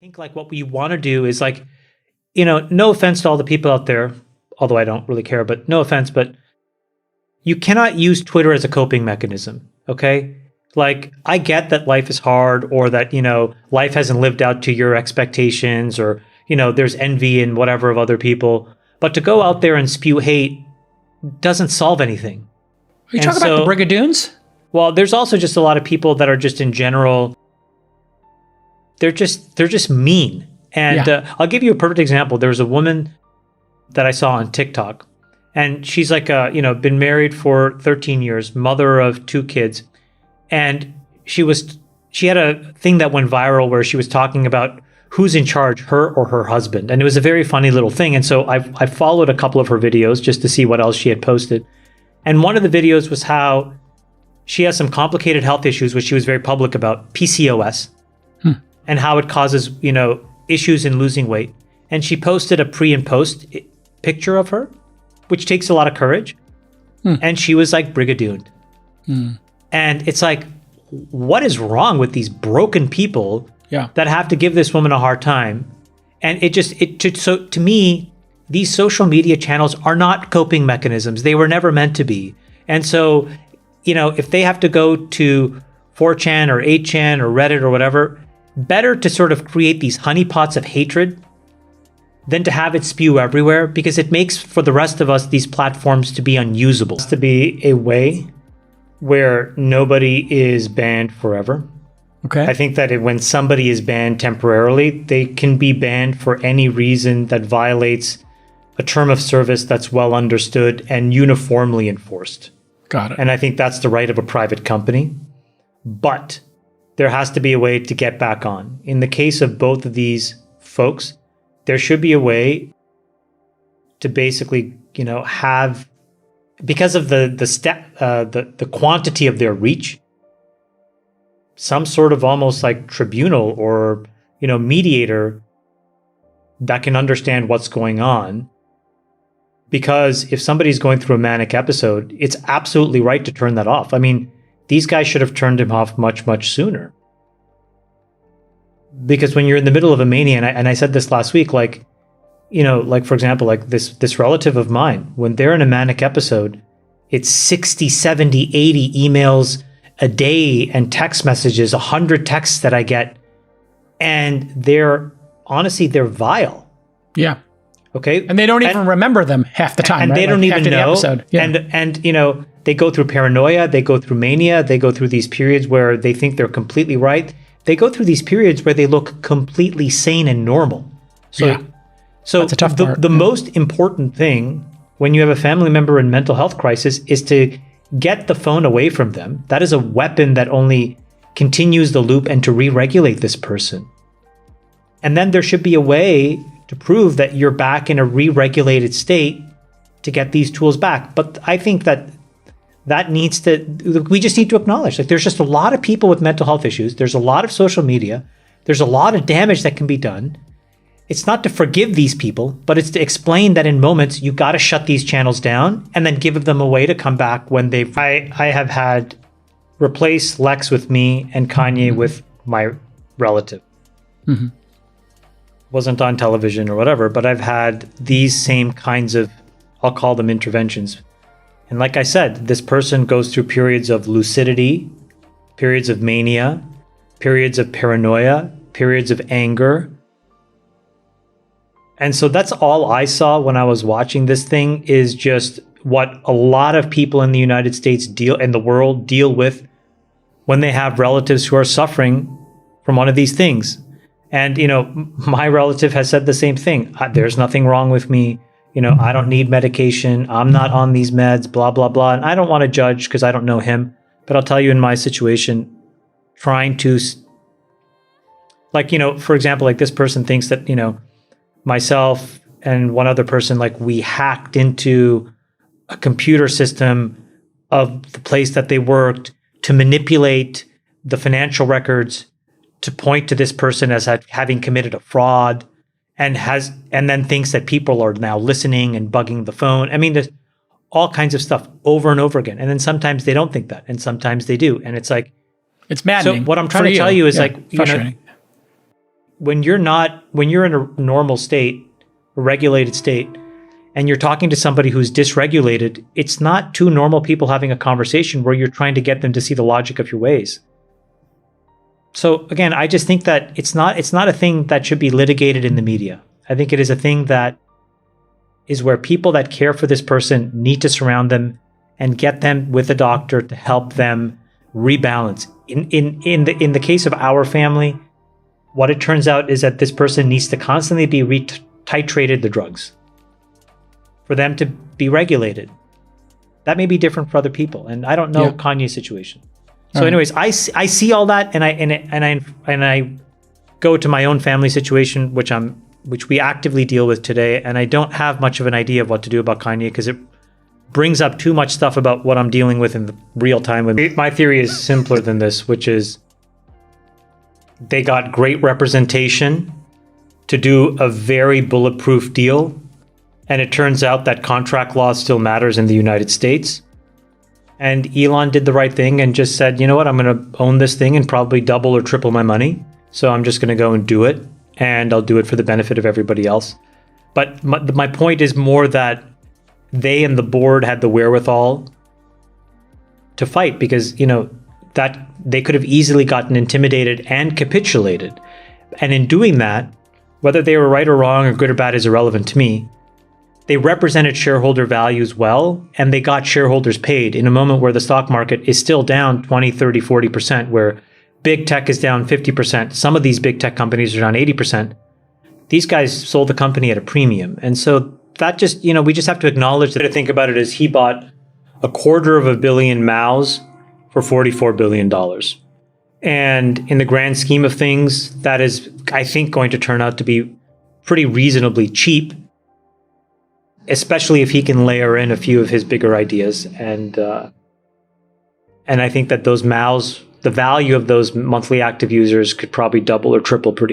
think like what we want to do is like, no offense to all the people out there, although I don't really care, but no offense, but you cannot use Twitter as a coping mechanism, okay? Like, I get that life is hard, or that, life hasn't lived out to your expectations, or, there's envy and whatever of other people. But to go out there and spew hate doesn't solve anything. Are you talking about the Brigadoons? Well, there's also just a lot of people that are just in general, they're just mean. And I'll give you a perfect example. There was a woman that I saw on TikTok, and she's like, been married for 13 years, mother of 2 kids. And she had a thing that went viral where she was talking about who's in charge, her or her husband. And it was a very funny little thing. And so I followed a couple of her videos just to see what else she had posted. And one of the videos was how she has some complicated health issues, which she was very public about, PCOS, and how it causes, issues in losing weight. And she posted a pre and post picture of her, which takes a lot of courage. And she was like brigadooned. And it's like, what is wrong with these broken people that have to give this woman a hard time? And so to me, these social media channels are not coping mechanisms. They were never meant to be. And so, if they have to go to 4chan or 8chan or Reddit or whatever, better to sort of create these honeypots of hatred than to have it spew everywhere, because it makes for the rest of us these platforms to be unusable. It has to be a way where nobody is banned forever. Okay. I think that when somebody is banned temporarily, they can be banned for any reason that violates a term of service that's well understood and uniformly enforced. Got it. And I think that's the right of a private company. But there has to be a way to get back on. In the case of both of these folks, there should be a way to basically, have, because of the quantity of their reach, some sort of almost like tribunal or, mediator that can understand what's going on. Because if somebody's going through a manic episode, it's absolutely right to turn that off. I mean, these guys should have turned him off much, much sooner. Because when you're in the middle of a mania, and I said this last week, like, like for example, like this relative of mine, when they're in a manic episode, it's 60, 70, 80 emails a day and text messages, 100 texts that I get. And they're vile. Yeah. Okay. And they don't even remember them half the time. And right? they don't even know. The episode. Yeah. And they go through paranoia, they go through mania, they go through these periods where they think they're completely right. They go through these periods where they look completely sane and normal. So that's a tough part. The most important thing when you have a family member in mental health crisis is to get the phone away from them. That is a weapon that only continues the loop, and to re-regulate this person. And then there should be a way to prove that you're back in a re-regulated state to get these tools back. But I think that we just need to acknowledge, like, there's just a lot of people with mental health issues. There's a lot of social media. There's a lot of damage that can be done. It's not to forgive these people, but it's to explain that in moments you got to shut these channels down and then give them a way to come back when they. I have had replace Lex with me and Kanye with my relative. Wasn't on television or whatever, but I've had these same kinds of, I'll call them interventions. And like I said, this person goes through periods of lucidity, periods of mania, periods of paranoia, periods of anger. And so that's all I saw when I was watching this thing, is just what a lot of people in the United States and the world deal with when they have relatives who are suffering from one of these things. And, my relative has said the same thing. There's nothing wrong with me. I don't need medication. I'm not on these meds, blah, blah, blah. And I don't want to judge because I don't know him. But I'll tell you, in my situation, trying to, like, for example, like this person thinks that, myself and one other person, like, we hacked into a computer system of the place that they worked to manipulate the financial records to point to this person as having committed a fraud, and then thinks that people are now listening and bugging the phone. I mean, there's all kinds of stuff over and over again. And then sometimes they don't think that, and sometimes they do. And it's like, it's maddening. So what I'm trying to tell you is, like, when you're in a normal state, a regulated state, and you're talking to somebody who's dysregulated, it's not two normal people having a conversation where you're trying to get them to see the logic of your ways. So again, I just think that it's not a thing that should be litigated in the media. I think it is a thing that is where people that care for this person need to surround them and get them with a doctor to help them rebalance. In the case of our family, what it turns out is that this person needs to constantly be titrated the drugs for them to be regulated. That may be different for other people, and I don't know Kanye's situation. So, anyways, I see all that, and I go to my own family situation, which we actively deal with today, and I don't have much of an idea of what to do about Kanye because it brings up too much stuff about what I'm dealing with in the real time. My theory is simpler than this, which is they got great representation to do a very bulletproof deal. And it turns out that contract law still matters in the United States. And Elon did the right thing and just said, you know what, I'm going to own this thing and probably double or triple my money. So I'm just going to go and do it. And I'll do it for the benefit of everybody else. But my point is more that they and the board had the wherewithal to fight because, that they could have easily gotten intimidated and capitulated. And in doing that, whether they were right or wrong or good or bad is irrelevant to me. They represented shareholder values well, and they got shareholders paid in a moment where the stock market is still down 20, 30, 40%, where big tech is down 50%. Some of these big tech companies are down 80%. These guys sold the company at a premium. And so that just, we just have to acknowledge that. To think about it as he bought 250 million MAUs for $44 billion. And in the grand scheme of things, that is, I think, going to turn out to be pretty reasonably cheap, especially if he can layer in a few of his bigger ideas. And I think that those MAUs, the value of those monthly active users could probably double or triple pretty